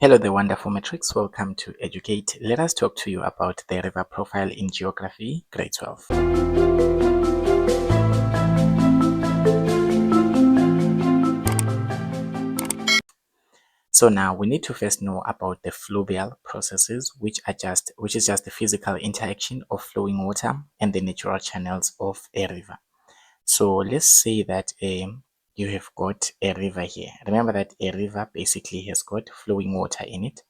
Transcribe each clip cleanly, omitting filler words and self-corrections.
Hello, the wonderful matrix. Welcome to Educate. Let us talk to you about the river profile in geography, grade 12. So now we need to first know about the fluvial processes, which is just the physical interaction of flowing water and the natural channels of a river. So let's say that you have got a river here. Remember that a river basically has got flowing water in it.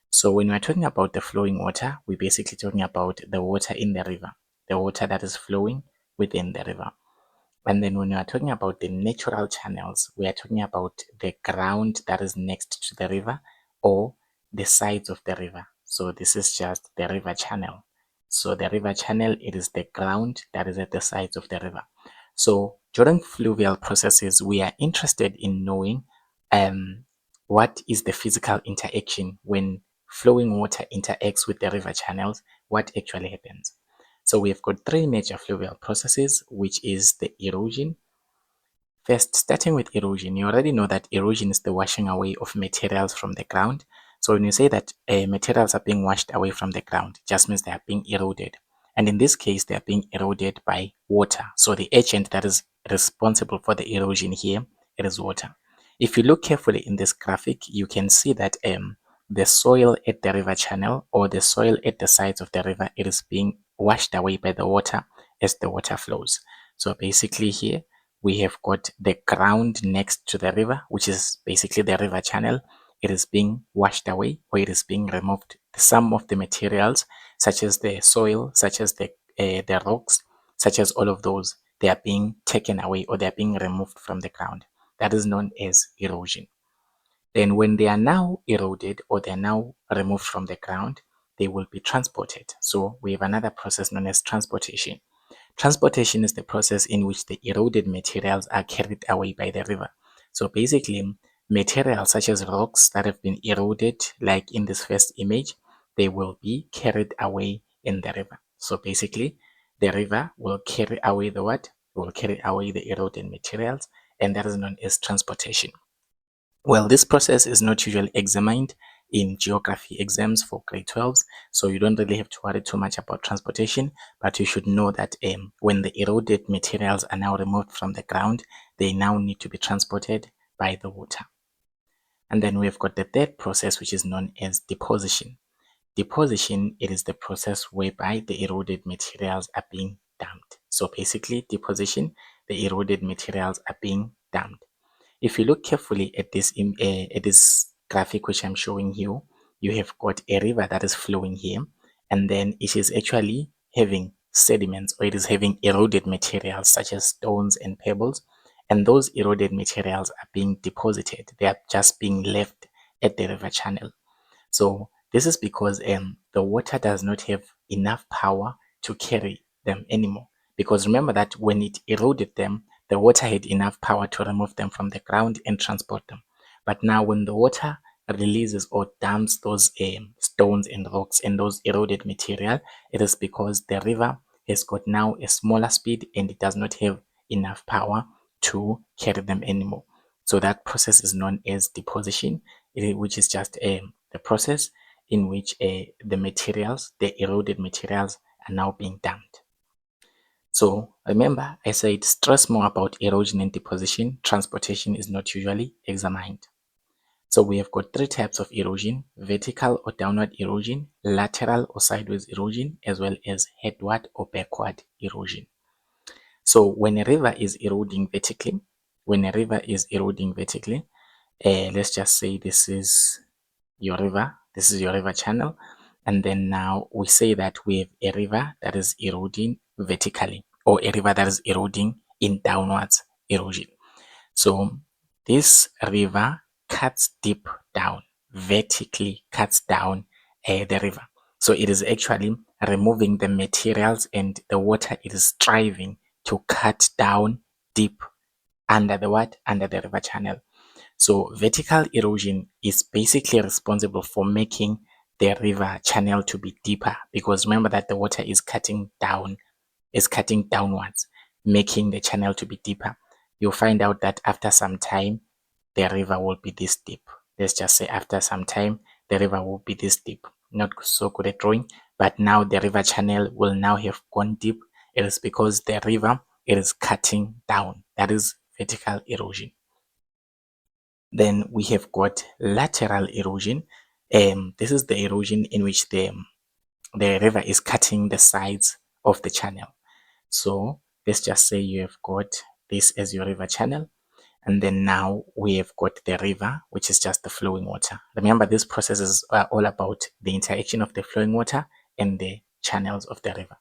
So when we're talking about the flowing water, we're basically talking about the water in the river, the water that is flowing within the river. And then when we are talking about the natural channels, we are talking about the ground that is next to the river or the sides of the river. So this is just the river channel. So the river channel, it is the ground that is at the sides of the river. So during fluvial processes, we are interested in knowing what is the physical interaction when flowing water interacts with the river channels, what actually happens. So we've got three major fluvial processes, which is the erosion. First, starting with erosion, you already know that erosion is the washing away of materials from the ground. So when you say that materials are being washed away from the ground, it just means they are being eroded. And in this case, they are being eroded by water. So the agent that is responsible for the erosion here, it is water. If you look carefully in this graphic, you can see that the soil at the river channel or the soil at the sides of the river, it is being washed away by the water as the water flows. So basically here, we have got the ground next to the river, which is basically the river channel. It is being washed away or it is being removed. Some of the materials, such as the soil, such as the rocks, such as all of those, they are being taken away or they are being removed from the ground. That is known as erosion. Then when they are now eroded or they are now removed from the ground, they will be transported. So we have another process known as transportation. Transportation is the process in which the eroded materials are carried away by the river. So basically, materials such as rocks that have been eroded, like in this first image, they will be carried away in the river. So basically, the river will carry away the what? Will carry away the eroded materials, and that is known as transportation. Well, this process is not usually examined in geography exams for grade 12s, so you don't really have to worry too much about transportation, but you should know that when the eroded materials are now removed from the ground, they now need to be transported by the water. And then we've got the third process, which is known as deposition. Deposition, it is the process whereby the eroded materials are being dumped. So basically, deposition, the eroded materials are being dumped. If you look carefully at this graphic which I'm showing you have got a river that is flowing here, and then it is actually having sediments or it is having eroded materials such as stones and pebbles, and those eroded materials are being deposited. They are just being left at the river channel. So this is because the water does not have enough power to carry them anymore. Because remember that when it eroded them, the water had enough power to remove them from the ground and transport them. But now when the water releases or dumps those stones and rocks and those eroded material, it is because the river has got now a smaller speed and it does not have enough power to carry them anymore. So that process is known as deposition, which is just the process in which the materials, the eroded materials, are now being dumped. So remember, I said stress more about erosion and deposition. Transportation is not usually examined. So we have got three types of erosion: vertical or downward erosion, lateral or sideways erosion, as well as headward or backward erosion. So when a river is eroding vertically, let's just say this is your river channel, and then now we say that we have a river that is eroding vertically or a river that is eroding in downwards erosion. So this river cuts deep down, vertically cuts down the river. So it is actually removing the materials and the water. It is striving to cut down deep under the what? Under the river channel. So vertical erosion is basically responsible for making the river channel to be deeper, because remember that the water is cutting downwards, making the channel to be deeper. You'll find out that after some time, the river will be this deep. Let's just say after some time, the river will be this deep. Not so good at drawing, but now the river channel will now have gone deep. It is because the river, it is cutting down. That is vertical erosion. Then we have got lateral erosion. This is the erosion in which the river is cutting the sides of the channel. So let's just say you have got this as your river channel, and then now we have got the river, which is just the flowing water. Remember, this process is all about the interaction of the flowing water and the channels of the river.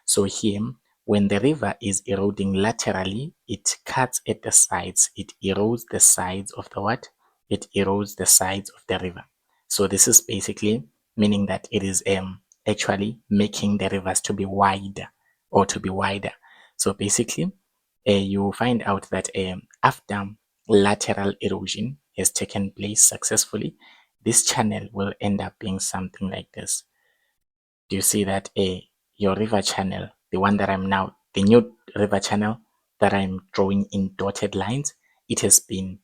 So here, when the river is eroding laterally, it cuts at the sides. It erodes the sides of the what? It erodes the sides of the river. So this is basically meaning that it is actually making the rivers to be wider or to be wider. So basically, you find out that after lateral erosion has taken place successfully, this channel will end up being something like this. Do you see that your river channel, the one that I'm now, the new river channel that I'm drawing in dotted lines, it has been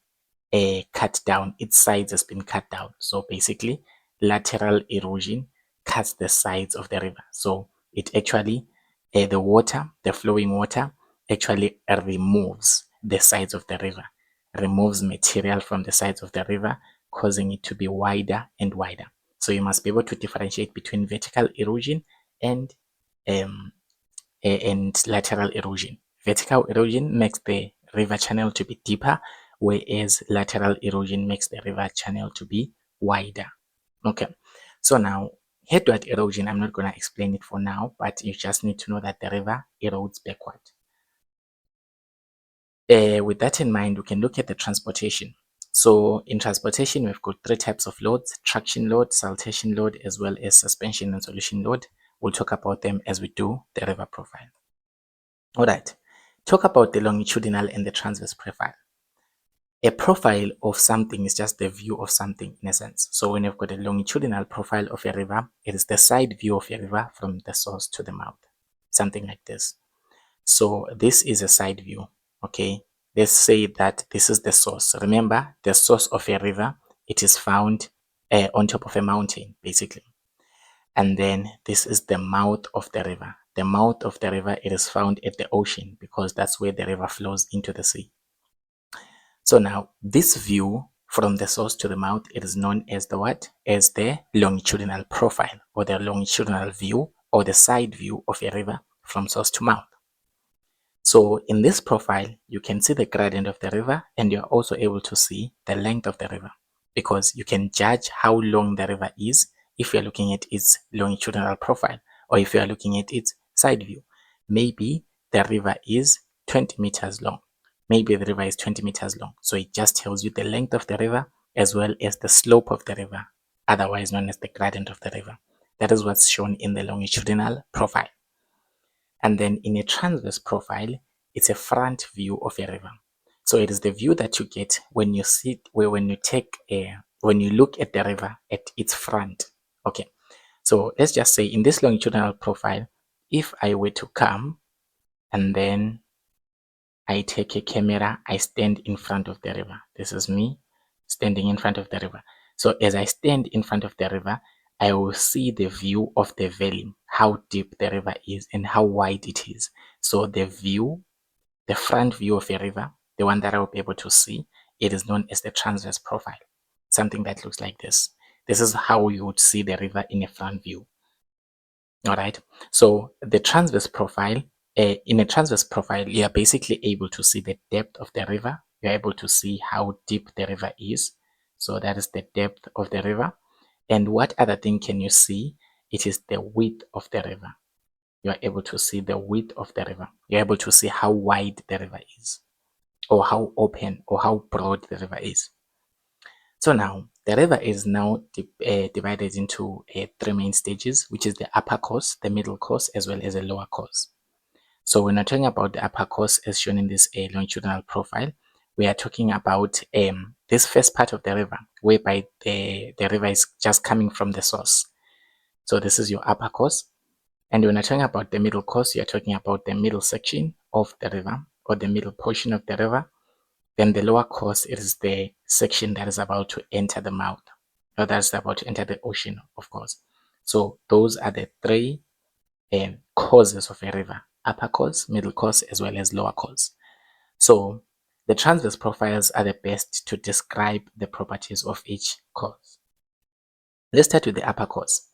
cut down. Its sides has been cut down. So basically, lateral erosion cuts the sides of the river. So it actually, the water, the flowing water, actually removes the sides of the river, removes material from the sides of the river, causing it to be wider and wider. So you must be able to differentiate between vertical erosion and lateral erosion. Vertical erosion makes the river channel to be deeper, whereas lateral erosion makes the river channel to be wider. Okay, so now headward erosion, I'm not going to explain it for now, but you just need to know that the river erodes backward. With that in mind, we can look at the transportation. So in transportation, we've got three types of loads: traction load, siltation load, as well as suspension and solution load. We'll talk about them as we do the river profile. All right, talk about the longitudinal and the transverse profile. A profile of something is just the view of something in a sense. So when you've got a longitudinal profile of a river, it is the side view of a river from the source to the mouth, something like this. So this is a side view. Okay, let's say that this is the source. Remember, the source of a river, it is found on top of a mountain, basically. And then this is the mouth of the river. The mouth of the river, it is found at the ocean because that's where the river flows into the sea. So now this view from the source to the mouth, it is known as the what? As the longitudinal profile, or the longitudinal view, or the side view of a river from source to mouth. So in this profile, you can see the gradient of the river, and you're also able to see the length of the river, because you can judge how long the river is if you're looking at its longitudinal profile, or if you're looking at its side view. Maybe the river is 20 meters long. Maybe the river is 20 meters long. So it just tells you the length of the river as well as the slope of the river, otherwise known as the gradient of the river. That is what's shown in the longitudinal profile. And then in a transverse profile, it's a front view of a river. So it is the view that you get when you when you look at the river at its front. Okay. So let's just say in this longitudinal profile, if I were to come and then I take a camera, I stand in front of the river. This is me standing in front of the river. So as I stand in front of the river, I will see the view of the valley, how deep the river is and how wide it is. So the view, the front view of a river, the one that I will be able to see, it is known as the transverse profile. Something that looks like this. This is how you would see the river in a front view. All right. So the transverse profile, in a transverse profile, you are basically able to see the depth of the river. You're able to see how deep the river is. So that is the depth of the river. And what other thing can you see? It is the width of the river. You are able to see the width of the river. You're able to see how wide the river is, or how open or how broad the river is. So now the river is now divided into three main stages, which is the upper course, the middle course, as well as a lower course. So when we're talking about the upper course, as shown in this longitudinal profile, we are talking about this first part of the river, whereby the river is just coming from the source. So this is your upper course. And when you're talking about the middle course, you're talking about the middle section of the river, or the middle portion of the river. Then the lower course is the section that is about to enter the mouth. that's about to enter the ocean, of course. So those are the three causes of a river: upper course, middle course, as well as lower course. So the transverse profiles are the best to describe the properties of each course. Let's start with the upper course.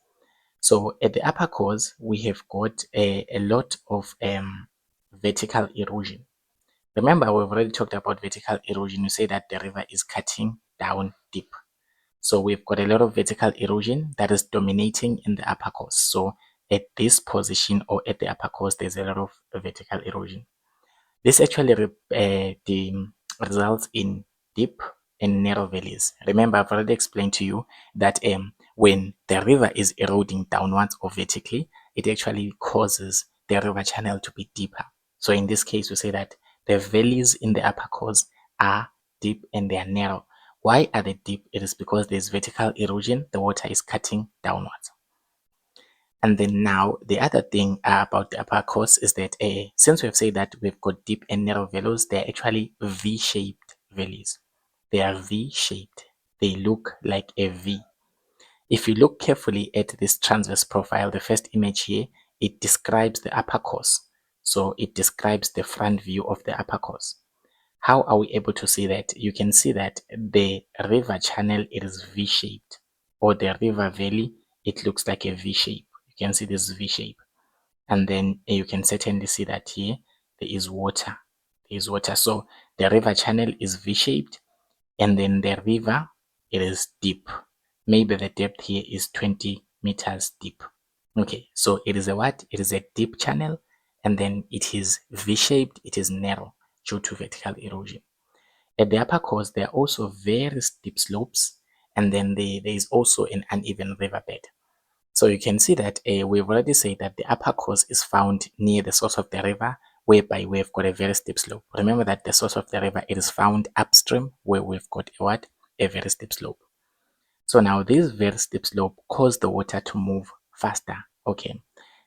So at the upper course, we have got a lot of vertical erosion. Remember, we've already talked about vertical erosion. You say that the river is cutting down deep. So we've got a lot of vertical erosion that is dominating in the upper course. So at this position or at the upper course, there's a lot of vertical erosion. This actually results in deep and narrow valleys. Remember, I've already explained to you that when the river is eroding downwards or vertically, it actually causes the river channel to be deeper. So in this case, we say that the valleys in the upper course are deep and they are narrow. Why are they deep? It is because there's vertical erosion. The water is cutting downwards. And then now the other thing about the upper course is that since we've said that we've got deep and narrow valleys, they're actually V-shaped valleys. They are V-shaped. They look like a V. If you look carefully at this transverse profile, the first image here, it describes the upper course. So it describes the front view of the upper course. How are we able to see that? You can see that the river channel, it is V-shaped, or the river valley, it looks like a V shape. You can see this V shape. And then you can certainly see that here, there is water. There is water. So the river channel is V-shaped, and then the river, it is deep. Maybe the depth here is 20 meters deep. Okay, so it is a what? It is a deep channel, and then it is V-shaped, it is narrow due to vertical erosion. At the upper course, there are also very steep slopes, and then there is also an uneven riverbed. So you can see that we've already said that the upper course is found near the source of the river, whereby we've got a very steep slope. Remember that the source of the river, it is found upstream, where we've got a what? A very steep slope. So now this very steep slope causes the water to move faster. Okay.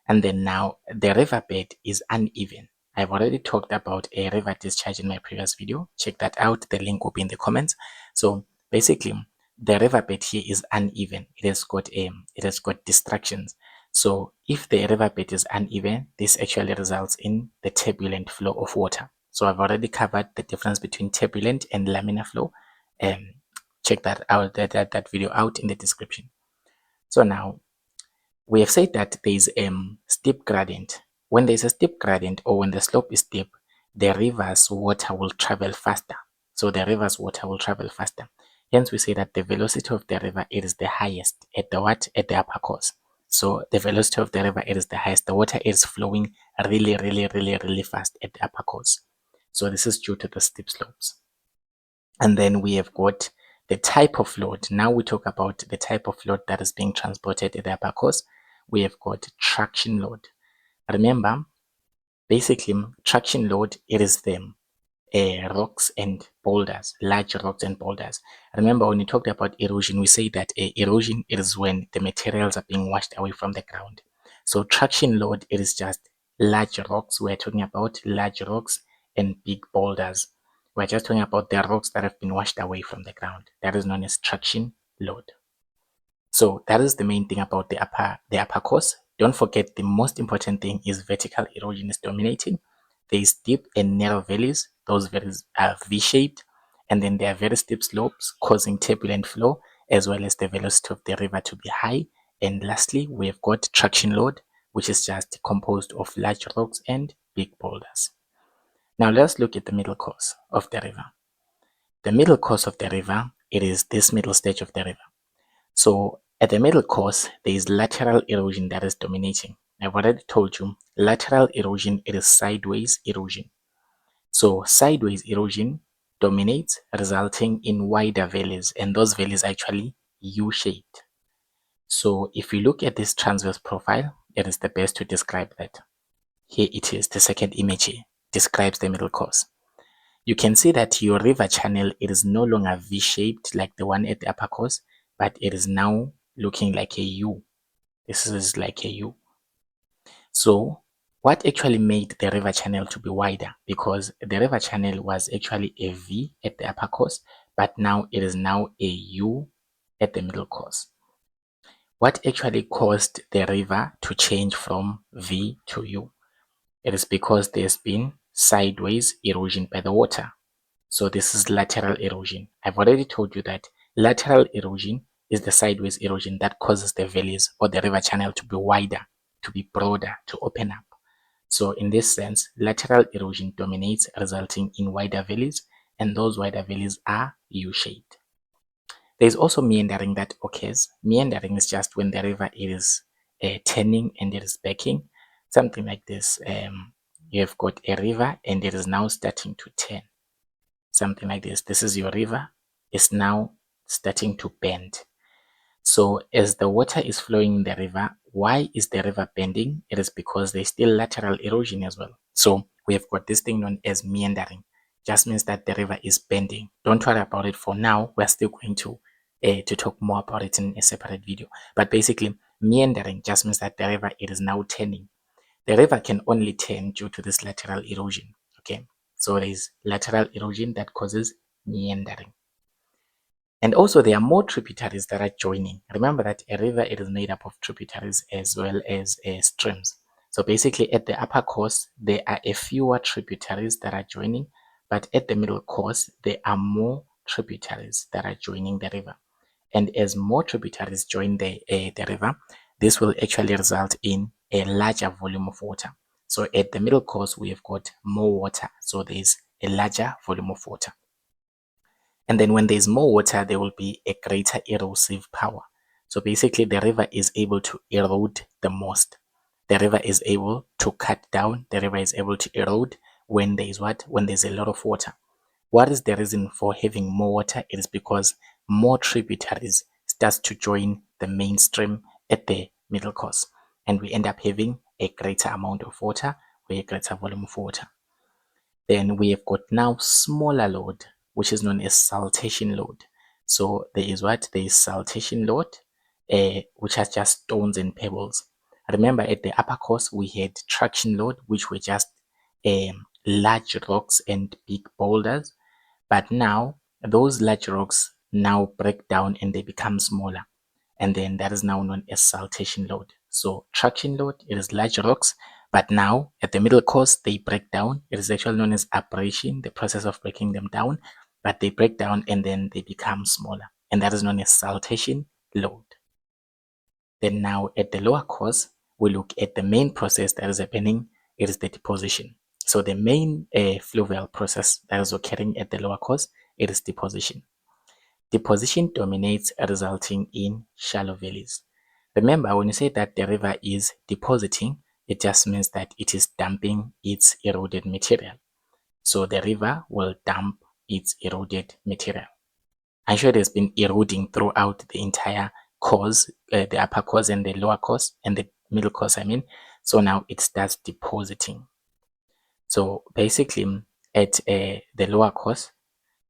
And then now the riverbed is uneven. I've already talked about a river discharge in my previous video. Check that out. The link will be in the comments. So basically, the riverbed here is uneven. It has got distractions. So if the riverbed is uneven, this actually results in the turbulent flow of water. So I've already covered the difference between turbulent and laminar flow. Check that out, that video out in the description. So now we have said that there is a steep gradient. When there is a steep gradient, or when the slope is steep, the river's water will travel faster. So the river's water will travel faster. Hence we say that the velocity of the river, it is the highest at the what? At the upper course. So the velocity of the river, it is the highest. The water is flowing really fast at the upper course. So this is due to the steep slopes. And then we have got the type of load. Now we talk about the type of load that is being transported at the upper course. We have got traction load. Remember, basically traction load, it is the rocks and boulders, large rocks and boulders. Remember, when we talked about erosion, we say that erosion is when the materials are being washed away from the ground. So traction load, it is just large rocks. We're talking about large rocks and big boulders. We're just talking about the rocks that have been washed away from the ground. That is known as traction load. So that is the main thing about the upper course. Don't forget, the most important thing is vertical erosion is dominating. There is deep and narrow valleys. Those valleys are V-shaped, and then there are very steep slopes causing turbulent flow, as well as the velocity of the river to be high. And lastly, we have got traction load, which is just composed of large rocks and big boulders. Now let's look at the middle course of the river. The middle course of the river, it is this middle stage of the river. So at the middle course, there is lateral erosion that is dominating. I've already told you, lateral erosion, it is sideways erosion. So sideways erosion dominates, resulting in wider valleys, and those valleys are actually U-shaped. So if you look at this transverse profile, it is the best to describe that. Here it is, the second image here, describes the middle course. You can see that your river channel, it is no longer V-shaped like the one at the upper course, but it is now looking like a U. This is like a U. So what actually made the river channel to be wider? Because the river channel was actually a V at the upper course, but now it is now a U at the middle course. What actually caused the river to change from V to U? It is because there's been sideways erosion by the water. So this is lateral erosion. I've already told you that lateral erosion is the sideways erosion that causes the valleys or the river channel to be wider, to be broader, to open up. So in this sense, lateral erosion dominates, resulting in wider valleys, and those wider valleys are U-shaped. There is also meandering that occurs. Meandering is just when the river is turning and it is backing, something like this. You have got a river and it is now starting to turn, something like this. This is your river, it's now starting to bend. So as the water is flowing in the river, why is the river bending? It is because there's still lateral erosion as well. So we have got this thing known as meandering. Just means that the river is bending. Don't worry about it for now. We're still going to talk more about it in a separate video. But basically, meandering just means that the river it is now turning. The river can only turn due to this lateral erosion. Okay, so there is lateral erosion that causes meandering. And also there are more tributaries that are joining. Remember that a river it is made up of tributaries as well as streams. So basically at the upper course, there are a fewer tributaries that are joining, but at the middle course, there are more tributaries that are joining the river. And as more tributaries join the river, this will actually result in a larger volume of water. So at the middle course, we have got more water. So there's a larger volume of water. And then when there's more water, there will be a greater erosive power. So basically the river is able to erode the most. The river is able to cut down. The river is able to erode when there is what? When there's a lot of water. What is the reason for having more water? It is because more tributaries starts to join the mainstream at the middle course. And we end up having a greater amount of water or a greater volume of water. Then we have got now smaller load, which is known as siltation load. So there is what? There is siltation load, which has just stones and pebbles. Remember at the upper course, we had traction load, which were just large rocks and big boulders. But now those large rocks now break down and they become smaller. And then that is now known as siltation load. So traction load, it is large rocks, but now at the middle course, they break down. It is actually known as abrasion, the process of breaking them down, but they break down and then they become smaller. And that is known as siltation load. Then now at the lower course, we look at the main process that is happening. It is the deposition. So the main fluvial process that is occurring at the lower course, it is deposition. Deposition dominates, resulting in shallow valleys. Remember, when you say that the river is depositing, it just means that it is dumping its eroded material. So the river will dump its eroded material. I'm sure it has been eroding throughout the entire course, the upper course and the lower course and the middle course, I mean. So now it starts depositing. So basically at the lower course,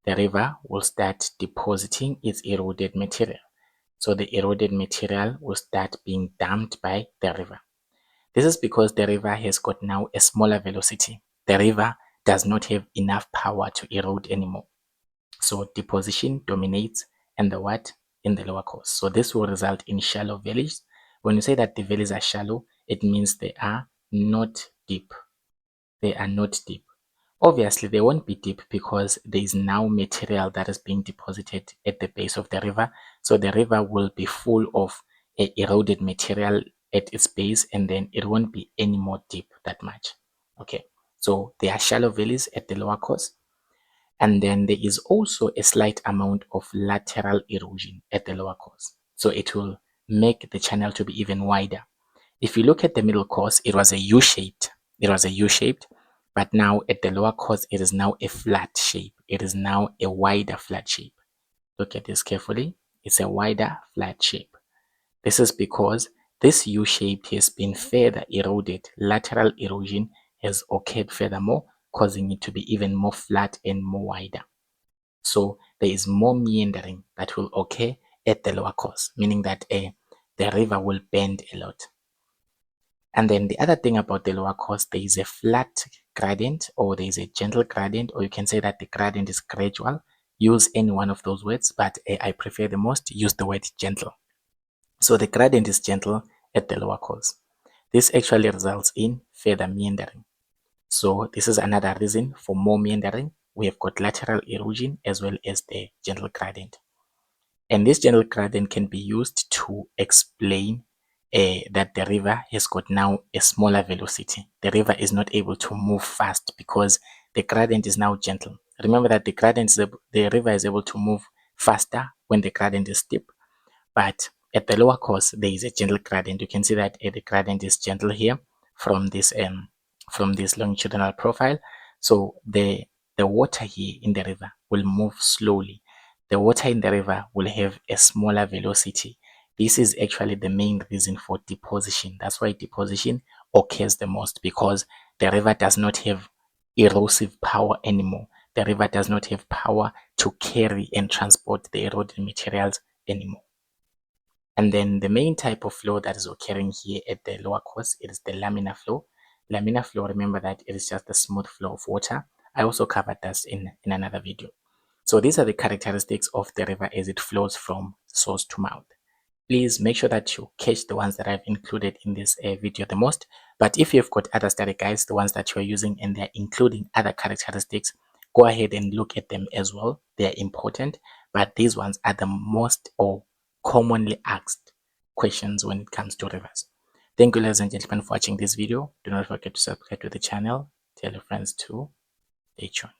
the river will start depositing its eroded material. So the eroded material will start being dumped by the river. This is because the river has got now a smaller velocity. The river does not have enough power to erode anymore. So deposition dominates and the what? In the lower course. So this will result in shallow valleys. When you say that the valleys are shallow, it means they are not deep. They are not deep. Obviously, they won't be deep because there is now material that is being deposited at the base of the river. So the river will be full of eroded material at its base and then it won't be any more deep that much. Okay, so there are shallow valleys at the lower course. And then there is also a slight amount of lateral erosion at the lower course. So it will make the channel to be even wider. If you look at the middle course, it was a U-shaped. It was a U-shaped, but now at the lower course, it is now a flat shape. It is now a wider flat shape. Look at this carefully. It's a wider flat shape. This is because this U-shape has been further eroded. Lateral erosion has occurred furthermore, causing it to be even more flat and more wider. So there is more meandering that will occur at the lower course, meaning that the river will bend a lot. And then the other thing about the lower course, there is a flat gradient or there is a gentle gradient, or you can say that the gradient is gradual. use any one of those words, but I prefer the most use the word gentle. So the gradient is gentle at the lower course. This actually results in further meandering. So this is another reason for more meandering. We have got lateral erosion as well as the gentle gradient. And this gentle gradient can be used to explain that the river has got now a smaller velocity. The river is not able to move fast because the gradient is now gentle. Remember that the river is able to move faster when the gradient is steep, but at the lower course there is a gentle gradient. You can see that the gradient is gentle here from this longitudinal profile. So the water here in the river will move slowly. The water in the river will have a smaller velocity. This is actually the main reason for deposition. That's why deposition occurs the most, because the river does not have erosive power anymore. The river does not have power to carry and transport the eroded materials anymore. And then the main type of flow that is occurring here at the lower course, it is the laminar flow. Laminar flow, remember that it is just a smooth flow of water. I also covered this in another video. So these are the characteristics of the river as it flows from source to mouth. Please make sure that you catch the ones that I've included in this video the most. But if you've got other study guides, the ones that you're using and they're including other characteristics, go ahead and look at them as well. They're important, but these ones are the most or commonly asked questions when it comes to rivers. Thank you, ladies and gentlemen, for watching this video. Do not forget to subscribe to the channel. Tell your friends to stay tuned.